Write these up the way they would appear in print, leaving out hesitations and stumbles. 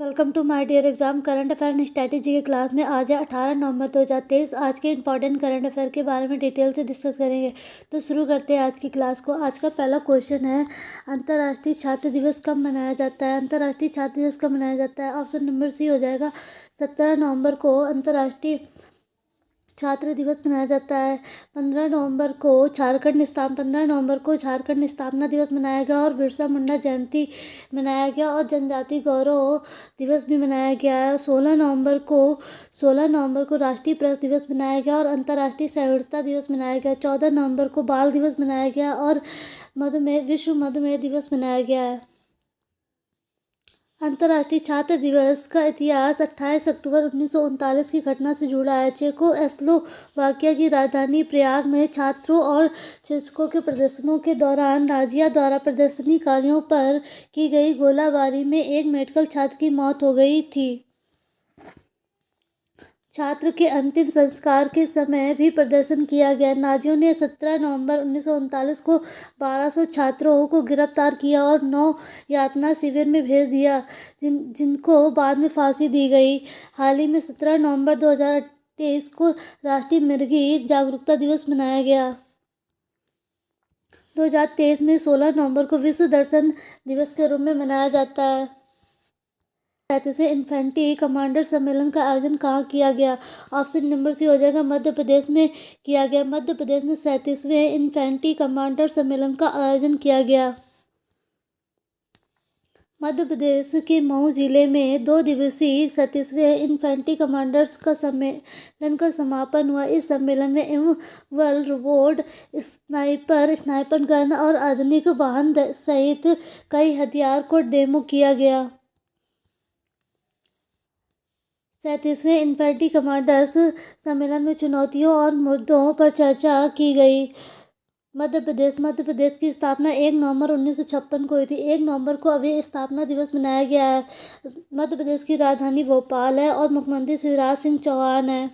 Welcome to my dear exam current affair and strategy के class में आज है 18 नवंबर 2023। आज के इंपॉर्टेंट करंट अफेयर के बारे में डिटेल से डिस्कस करेंगे। तो शुरू करते हैं आज की क्लास को। आज का पहला क्वेश्चन है, अंतर्राष्ट्रीय छात्र दिवस कब मनाया जाता है? अंतर्राष्ट्रीय छात्र दिवस कब मनाया जाता है? ऑप्शन नंबर सी हो जाएगा 17 नवंबर को अंतर्राष्ट्रीय छात्र दिवस मनाया जाता है। 15 नवंबर को झारखंड स्थापना दिवस मनाया गया और बिरसा मुंडा जयंती मनाया गया और जनजाति गौरव दिवस भी मनाया गया है। 16 नवंबर को राष्ट्रीय प्रेस दिवस मनाया गया और अंतर्राष्ट्रीय सहिष्णुता दिवस मनाया गया। 14 नवंबर को बाल दिवस मनाया गया और विश्व मधुमेह दिवस मनाया गया है। अंतर्राष्ट्रीय छात्र दिवस का इतिहास 28 अक्टूबर 1939 की घटना से जुड़ा है। चेकोस्लोवाकिया की राजधानी प्रयाग में छात्रों और शिक्षकों के प्रदर्शनों के दौरान नाजिया द्वारा प्रदर्शनकारियों पर की गई गोलाबारी में एक मेडिकल छात्र की मौत हो गई थी। छात्र के अंतिम संस्कार के समय भी प्रदर्शन किया गया। नाजियों ने 17 नवंबर 1939 को 1200 छात्रों को गिरफ्तार किया और 9 यातना शिविर में भेज दिया, जिनको बाद में फांसी दी गई। हाल ही में 17 नवंबर 2023 को राष्ट्रीय मृगी जागरूकता दिवस मनाया गया। 2023 में 16 नवंबर को विश्व दर्शन दिवस के रूप में मनाया जाता है। 37वें इन्फेंट्री कमांडर सम्मेलन का आयोजन कहाँ किया गया? ऑप्शन नंबर सी हो जाएगा मध्य प्रदेश में किया गया। मध्य प्रदेश में 37वें इन्फेंट्री कमांडर सम्मेलन का आयोजन किया गया। मध्य प्रदेश के मऊ जिले में 2 दिवसीय 37वें इन्फेंट्री कमांडर्स का सम्मेलन का समापन हुआ। इस सम्मेलन में इनवल रोबोट, स्नाइपर गन और आधुनिक वाहन सहित कई हथियार को डेमो किया गया। 37वें इन्फेंट्री कमांडर्स सम्मेलन में चुनौतियों और मुद्दों पर चर्चा की गई। मध्य प्रदेश की स्थापना 1 नवंबर 1956 को हुई थी। 1 नवंबर को अभी स्थापना दिवस मनाया गया है। मध्य प्रदेश की राजधानी भोपाल है और मुख्यमंत्री शिवराज सिंह चौहान है।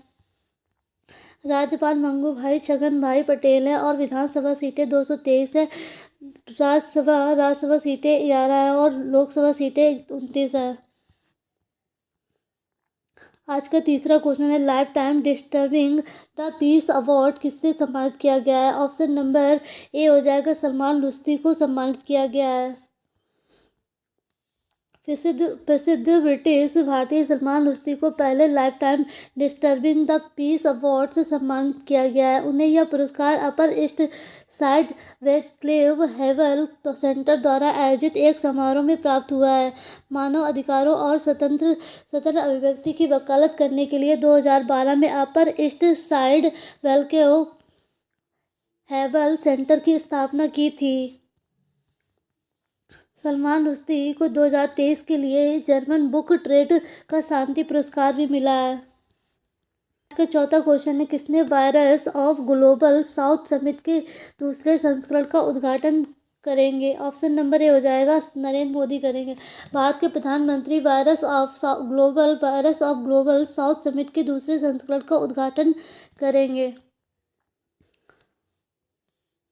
राज्यपाल मंगू भाई छगन भाई पटेल है और विधानसभा सीटें 223 है। राज्यसभा सीटें 11 है और लोकसभा सीटें 29 है। आज का तीसरा क्वेश्चन है, life time disturbing the peace award किससे सम्मानित किया गया है? ऑप्शन नंबर ए हो जाएगा सलमान रुश्दी को सम्मानित किया गया है। प्रसिद्ध ब्रिटिश भारतीय सलमान रुश्दी को पहले life time disturbing the peace award से सम्मानित किया गया है। उन्हें यह पुरस्कार अपर ईस्ट साइड वेडक्लिफ हेवल सेंटर द्वारा आयोजित एक समारोह में प्राप्त हुआ है। मानव अधिकारों और स्वतंत्र अभिव्यक्ति की वकालत करने के लिए 2012 में अपर ईस्ट साइड वेडक्लिफ हेवल सेंटर की स्थापना की थी। सलमान रुश्दी को 2023 के लिए जर्मन बुक ट्रेड का शांति पुरस्कार भी मिला है। आज का चौथा क्वेश्चन है, किसने virus of global south summit के दूसरे संस्करण का उद्घाटन करेंगे? ऑप्शन नंबर ए हो जाएगा नरेंद्र मोदी करेंगे। भारत के प्रधानमंत्री virus of global south summit के दूसरे संस्करण का उद्घाटन करेंगे।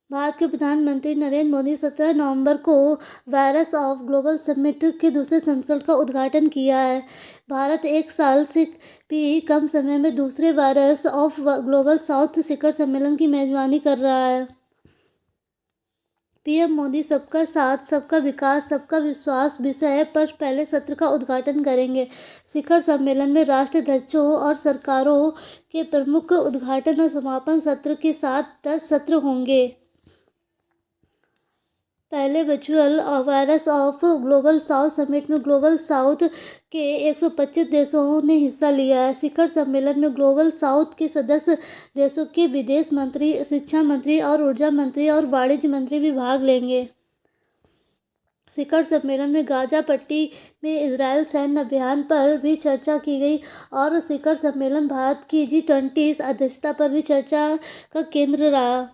भारत के प्रधानमंत्री नरेंद्र मोदी 17 नवंबर को वायरस ऑफ ग्लोबल समिट के दूसरे संस्करण का उद्घाटन किया है। भारत 1 साल से भी कम समय में दूसरे वायरस ऑफ ग्लोबल साउथ शिखर सम्मेलन की मेजबानी कर रहा है। पीएम मोदी सबका साथ, सबका विकास, सबका विश्वास विषय पर पहले सत्र का उद्घाटन करेंगे। शिखर सम्मेलन में राष्ट्राध्यक्षों और सरकारों के प्रमुख उद्घाटन और समापन सत्र के साथ 10 सत्र होंगे। पहले virtual virus of global south summit में ग्लोबल साउथ के 125 देशों ने हिस्सा लिया है। शिखर सम्मेलन में ग्लोबल साउथ के सदस्य देशों के विदेश मंत्री, शिक्षा मंत्री और ऊर्जा मंत्री और वाणिज्य मंत्री भी भाग लेंगे। शिखर सम्मेलन में गाजा पट्टी में इजरायल सैन्य अभियान पर भी चर्चा की गई और शिखर सम्मेलन भारत की G20 अध्यक्षता पर भी चर्चा का केंद्र रहा।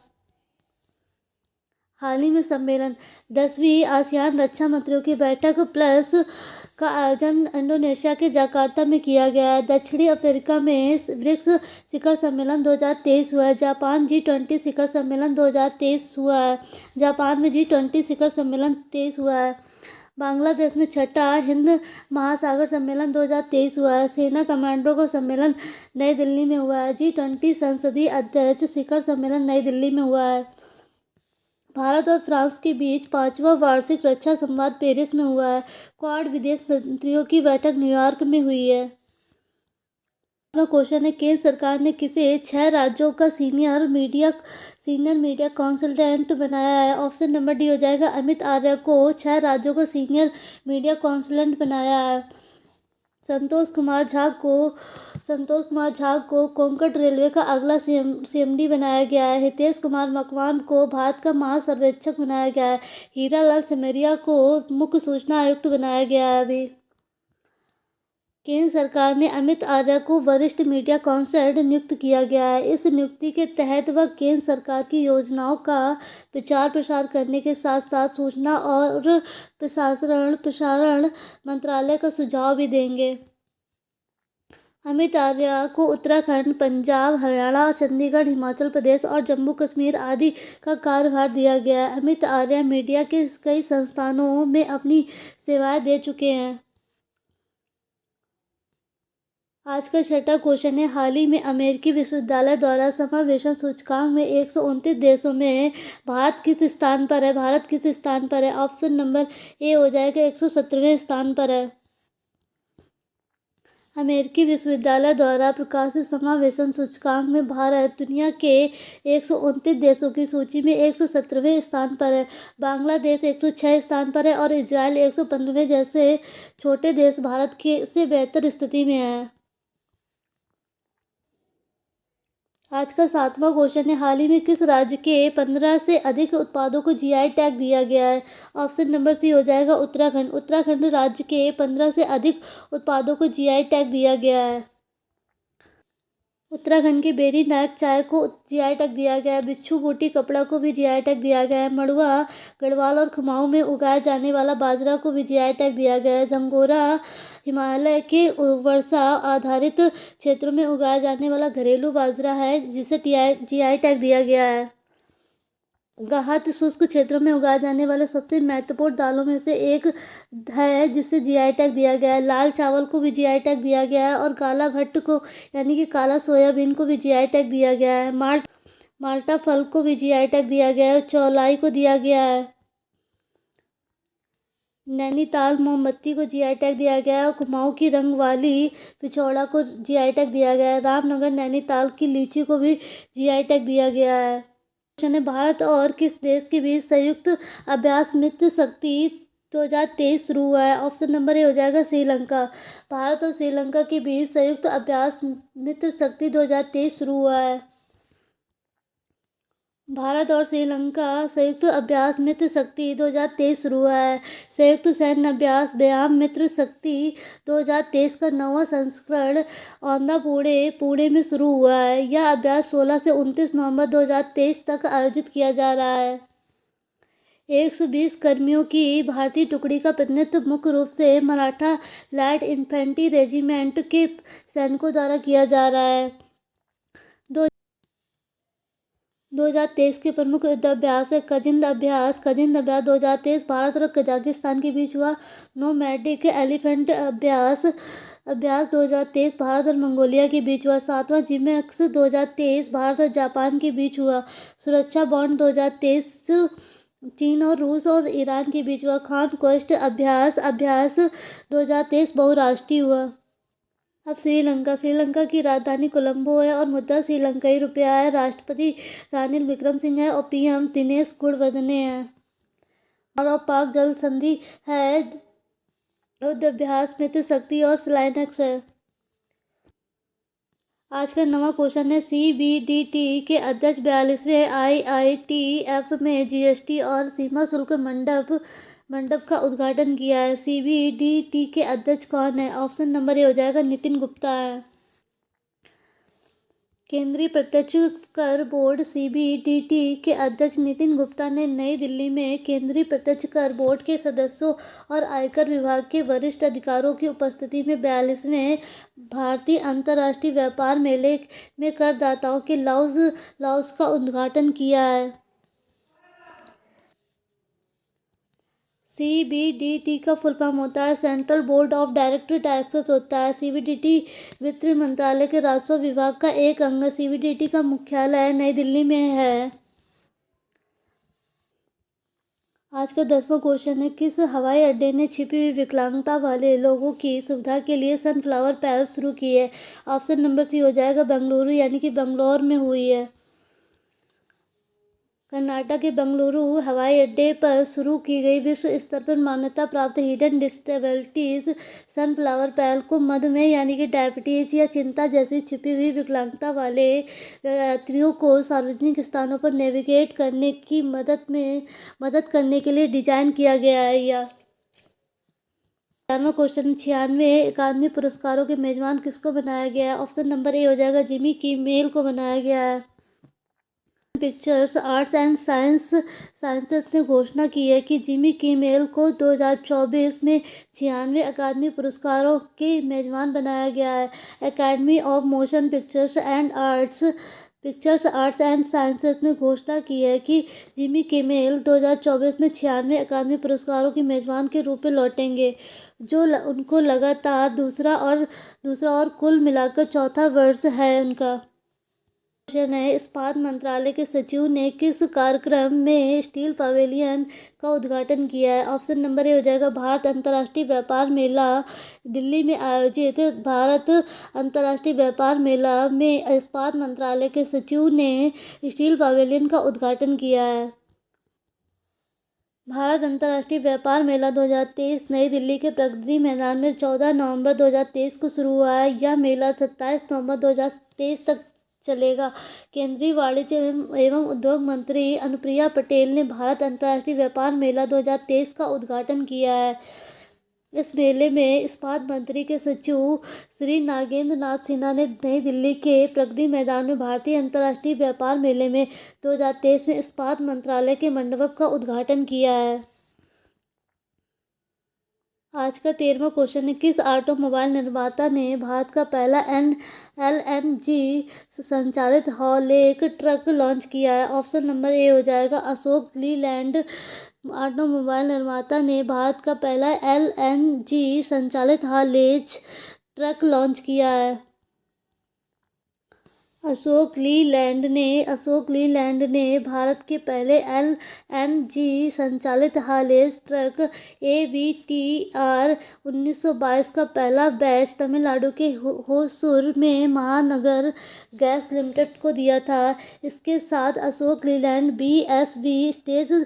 हाल ही में सम्मेलन 10वीं आसियान रक्षा मंत्रियों की बैठक प्लस का आयोजन इंडोनेशिया के जकार्ता में किया गया है। दक्षिणी अफ्रीका में ब्रिक्स शिखर सम्मेलन 2023 हुआ है। जापान G20 शिखर सम्मेलन 2023 हुआ है। जापान में G20 शिखर सम्मेलन 23 हुआ है। बांग्लादेश में छठा हिंद महासागर सम्मेलन 2023 हुआ है। सेना कमांडरों का सम्मेलन नई दिल्ली में हुआ है। G20 संसदीय अध्यक्ष शिखर सम्मेलन नई दिल्ली में हुआ है। भारत और फ्रांस के बीच 5वां वार्षिक रक्षा संवाद पेरिस में हुआ है। क्वाड विदेश मंत्रियों की बैठक न्यूयॉर्क में हुई है। क्वेश्चन है, केंद्र सरकार ने किसे 6 राज्यों का सीनियर मीडिया कंसल्टेंट बनाया है? ऑप्शन नंबर डी हो जाएगा अमित आर्य को 6 राज्यों का सीनियर मीडिया कंसल्टेंट बनाया है। संतोष कुमार झा को कोंकण रेलवे का अगला सीएमडी बनाया गया है। हितेश कुमार मकवान को भारत का महासर्वेक्षक बनाया गया है। हीरालाल सिमरिया को मुख्य सूचना आयुक्त बनाया गया है। अभी केंद्र सरकार ने अमित आर्य को वरिष्ठ मीडिया कंसल्टेंट नियुक्त किया गया है। इस नियुक्ति के तहत वह केंद्र सरकार की योजनाओं का प्रचार प्रसार करने के साथ साथ सूचना और प्रसारण मंत्रालय का सुझाव भी देंगे। अमित आर्य को उत्तराखंड, पंजाब, हरियाणा, चंडीगढ़, हिमाचल प्रदेश और जम्मू कश्मीर आदि का कार्यभार दिया गया है। अमित आर्य मीडिया के कई संस्थानों में अपनी सेवाएं दे चुके हैं। आज का छठा क्वेश्चन है, हाल ही में अमेरिकी विश्वविद्यालय द्वारा समावेशन सूचकांक में 129 देशों में भारत किस स्थान पर है? ऑप्शन नंबर ए हो जाएगा 117वें स्थान पर है। अमेरिकी विश्वविद्यालय द्वारा प्रकाशित समावेशन सूचकांक में भारत दुनिया के 129 देशों की सूची में 117वें स्थान पर है। बांग्लादेश 106 स्थान पर है और इजराइल 115वें जैसे छोटे देश भारत से बेहतर स्थिति में है। आज का 7वां क्वेश्चन है, हाल ही में किस राज्य के 15 से अधिक उत्पादों को जीआई टैग दिया गया है? ऑप्शन नंबर सी हो जाएगा उत्तराखंड राज्य के 15 से अधिक उत्पादों को जीआई टैग दिया गया है। उत्तराखंड की बेरी नायक चाय को जीआई टैग दिया गया है। बिच्छू बूटी कपड़ा को भी जीआई टैग दिया गया है। मड़ुआ, गढ़वाल और कुमाऊं में उगाया जाने वाला बाजरा को भी जीआई टैग दिया गया है। झंगोरा हिमालय के वर्षा आधारित क्षेत्रों में उगाया जाने वाला घरेलू बाजरा है जिसे जीआई टैग दिया गया है। गाहत शुष्क क्षेत्रों में उगाए जाने वाले सबसे महत्वपूर्ण दालों में से एक है जिसे जीआई टैग दिया गया है। लाल चावल को भी जीआई टैग दिया गया है और काला भट्ट को यानी कि काला सोयाबीन को भी जीआई टैग दिया गया है। माल्टा फल को भी जीआई टैग दिया गया है। चौलाई को दिया गया है। नैनीताल मोमबत्ती को जीआई टैग दिया गया है और कुमाऊं की रंग वाली पिछौड़ा को जीआई टैग दिया गया है। रामनगर नैनीताल की लीची को भी जीआई टैग दिया गया है। क्वेश्चन है, भारत और किस देश के बीच संयुक्त अभ्यास मित्र शक्ति 2023 शुरू हुआ है? ऑप्शन नंबर ए हो जाएगा श्रीलंका। भारत और श्रीलंका के बीच संयुक्त अभ्यास मित्र शक्ति 2023 शुरू हुआ है। भारत और श्रीलंका संयुक्त अभ्यास मित्र शक्ति 2023 शुरू हुआ है। संयुक्त सैन्य अभ्यास व्यायाम मित्र शक्ति 2023 का 9वां संस्करण औंधा पुणे में शुरू हुआ है। यह अभ्यास 16 से 29 नवंबर 2023 तक आयोजित किया जा रहा है। 120 कर्मियों की भारतीय टुकड़ी का प्रतिनिधित्व मुख्य रूप से मराठा लाइट इन्फेंट्री रेजिमेंट के सैनिकों द्वारा किया जा रहा है। 2023 के प्रमुख युद्धाभ्यास है कजिंद अभ्यास 2023 भारत और कजाकिस्तान के बीच हुआ। नोमैडिक एलिफेंट अभ्यास 2023 भारत और मंगोलिया के बीच हुआ। 7वां जिमेक्स 2023 भारत और जापान के बीच हुआ। सुरक्षा बॉन्ड 2023 चीन और रूस और ईरान के बीच हुआ। खान क्वेस्ट अभ्यास 2023 बहुराष्ट्रीय हुआ। अब श्रीलंका की राजधानी कोलंबो है और मुद्रा श्रीलंकाई रुपया है। राष्ट्रपति रानिल विक्रमसिंघे है और पीएम दिनेश गुणवर्धने हैं। और पाक जल संधि है। युद्धाभ्यास मित्र शक्ति और स्लाइनक्स है। आज का 9वां क्वेश्चन है, सीबीडीटी के अध्यक्ष 42वें आईआईटीएफ में जीएसटी और सीमा शुल्क मंडप का उद्घाटन किया है। सीबीडीटी के अध्यक्ष कौन है? ऑप्शन नंबर ए हो जाएगा नितिन गुप्ता है। केंद्रीय प्रत्यक्ष कर बोर्ड सीबीडीटी के अध्यक्ष नितिन गुप्ता ने नई दिल्ली में केंद्रीय प्रत्यक्ष कर बोर्ड के सदस्यों और आयकर विभाग के वरिष्ठ अधिकारियों की उपस्थिति में 42वें भारतीय अंतर्राष्ट्रीय व्यापार मेले में करदाताओं के लाउंज का उद्घाटन किया है। CBDT का फुल फॉर्म होता है central board of direct taxes होता है। CBDT वित्त मंत्रालय के राजस्व विभाग का एक अंग है। CBDT का मुख्यालय नई दिल्ली में है। आज का 10वां क्वेश्चन है, किस हवाई अड्डे ने छिपी हुई विकलांगता वाले लोगों की सुविधा के लिए सनफ्लावर पैलेस शुरू की है? ऑप्शन नंबर सी हो जाएगा बेंगलुरु, यानी कि बेंगलोर में हुई है। कर्नाटक के बेंगलुरु हवाई अड्डे पर शुरू की गई विश्व स्तर पर मान्यता प्राप्त हिडन डिसेबिलिटीज सनफ्लावर पैलेस को मधुमेह यानी कि डायबिटीज या चिंता जैसी छिपी हुई विकलांगता वाले यात्रियों को सार्वजनिक स्थानों पर नेविगेट करने की मदद करने के लिए डिजाइन किया गया है। या 11वां क्वेश्चन, 96 अकादमी पुरस्कारों के मेजबान किसको बनाया गया है? ऑप्शन नंबर ए हो जाएगा जिमी किमेल को बनाया गया है। पिक्चर्स आर्ट्स एंड साइंसेस ने घोषणा की है कि जिमी किमेल को 2024 में 96 अकादमी पुरस्कारों के मेजबान बनाया गया है। Academy of motion pictures arts and sciences ने घोषणा की है कि जिमी किमेल 2024 में 96 अकादमी पुरस्कारों के मेजबान के रूप में लौटेंगे, जो उनको लगातार दूसरा और कुल मिलाकर चौथा वर्ष है उनका। क्वेश्चन है, इस्पात मंत्रालय के सचिव ने किस कार्यक्रम में स्टील पवेलियन का उद्घाटन किया है? ऑप्शन नंबर ए हो जाएगा भारत अंतर्राष्ट्रीय व्यापार मेला। दिल्ली में आयोजित भारत अंतर्राष्ट्रीय व्यापार मेला में इस्पात मंत्रालय के सचिव ने स्टील पवेलियन का उद्घाटन किया है। भारत अंतर्राष्ट्रीय व्यापार मेला 2023 नई दिल्ली के प्रगति मैदान में 14 नवंबर 2023 को शुरू हुआ है। यह मेला 27 नवंबर 2023 तक चलेगा। केंद्रीय वाणिज्य एवं उद्योग मंत्री अनुप्रिया पटेल ने भारत अंतर्राष्ट्रीय व्यापार मेला 2023 का उद्घाटन किया है। इस मेले में इस्पात मंत्री के सचिव श्री नागेंद्र नाथ सिन्हा ने नई दिल्ली के प्रगति मैदान में भारतीय अंतर्राष्ट्रीय व्यापार मेले में 2023 में इस्पात मंत्रालय के मंडप का उद्घाटन किया है। आज का 13वां क्वेश्चन है, किस ऑटोमोबाइल निर्माता ने भारत का पहला LNG संचालित हॉलेक ट्रक लॉन्च किया है? ऑप्शन नंबर ए हो जाएगा अशोक लीलैंड। ऑटोमोबाइल निर्माता ने भारत का पहला LNG संचालित हॉलेज ट्रक लॉन्च किया है। अशोक लीलैंड ने भारत के पहले LNG संचालित हालेज ट्रक AVTR 1922 का पहला बैच तमिलनाडु के होसुर में महानगर गैस लिमिटेड को दिया था। इसके साथ Ashok Leyland BSV stage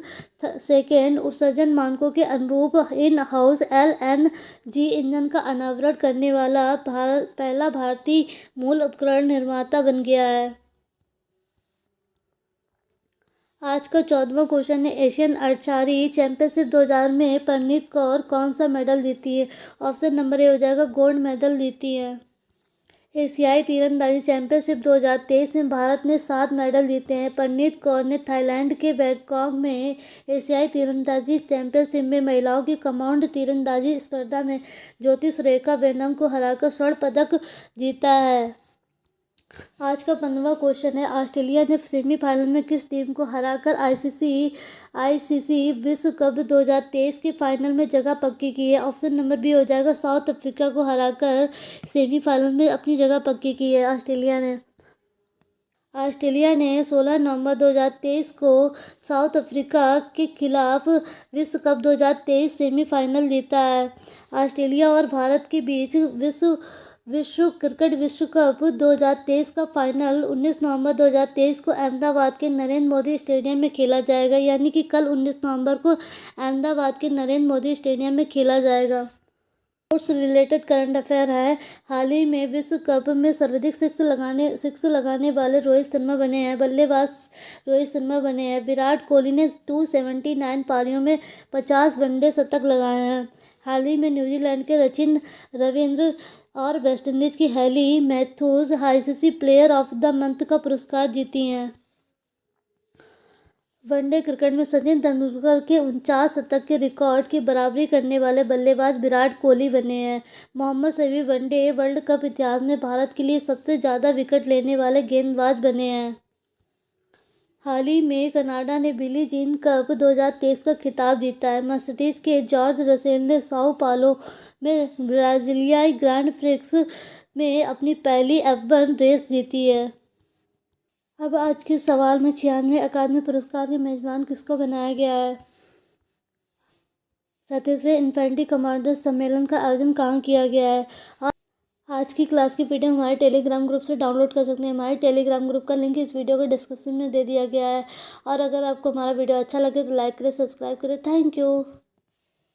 second उत्सर्जन मानकों के अनुरूप इन हाउस LNG इंजन का अनावरण करने वाला पहला भारतीय मूल उपकरण निर्माता बन गया है। आज का 14वां क्वेश्चन है, एशियन आर्चरी चैंपियनशिप 2000 में परनीत कौर कौन सा मेडल जीती है? ऑप्शन नंबर ए हो जाएगा गोल्ड मेडल जीती है। एशियाई तीरंदाजी चैंपियनशिप 2023 में भारत ने 7 मेडल जीते हैं। परनीत कौर ने थाईलैंड के बैंकॉक में एशियाई तीरंदाजी चैंपियनशिप में महिलाओं की कमांड तीरंदाजी स्पर्धा में ज्योति सुरेखा वेनम को हराकर स्वर्ण पदक जीता है। आज का 15वां क्वेश्चन है, ऑस्ट्रेलिया ने सेमीफाइनल में किस टीम को हराकर आईसीसी विश्व कप 2023 के फाइनल में जगह पक्की की है? ऑप्शन नंबर बी हो जाएगा साउथ अफ्रीका को हराकर सेमीफाइनल में अपनी जगह पक्की की है ऑस्ट्रेलिया ने 16 नवंबर 2023 को साउथ अफ्रीका के खिलाफ विश्व कप 2023 सेमीफाइनल जीता है। ऑस्ट्रेलिया और भारत के बीच विश्व क्रिकेट विश्व कप 2023 का फाइनल 19 नवंबर 2023 को अहमदाबाद के नरेंद्र मोदी स्टेडियम में खेला जाएगा, यानी कि कल 19 नवंबर को अहमदाबाद के नरेंद्र मोदी स्टेडियम में खेला जाएगा। स्पोर्ट्स रिलेटेड करंट अफेयर है, हाल ही में विश्व कप में सर्वाधिक सिक्स लगाने वाले रोहित शर्मा बने हैं। बल्लेबाज रोहित शर्मा बने हैं। विराट कोहली ने 279 पारियों में 50 वनडे शतक लगाए हैं। हाल ही में न्यूजीलैंड के सचिन रविंद्र और वेस्टइंडीज की Hayley Matthews ICC player of the month का पुरस्कार जीती हैं। वनडे क्रिकेट में सचिन तेंदुलकर के 49 शतक के रिकॉर्ड की बराबरी करने वाले बल्लेबाज विराट कोहली बने हैं। Mohammed Shami one day World Cup इतिहास में भारत के लिए सबसे ज़्यादा विकेट लेने वाले गेंदबाज बने हैं। हाल ही में कनाडा ने बिली जीन कप 2023 का खिताब जीता है। मर्सिडीज के जॉर्ज रसेल ने साओ पाउलो में ब्राजीलियाई ग्रैंड प्रिक्स में अपनी पहली F1 रेस जीती है। अब आज के सवाल में 96वें अकादमी पुरस्कार के मेजबान किसको बनाया गया है? 37वें इन्फेंट्री कमांडर सम्मेलन का आयोजन कहाँ किया गया है? आज की क्लास की पीडीएफ हमारे टेलीग्राम ग्रुप से डाउनलोड कर सकते हैं। हमारे टेलीग्राम ग्रुप का लिंक इस वीडियो के डिस्क्रिप्शन में दे दिया गया है। और अगर आपको हमारा वीडियो अच्छा लगे तो लाइक करें, सब्सक्राइब करें। Thank you.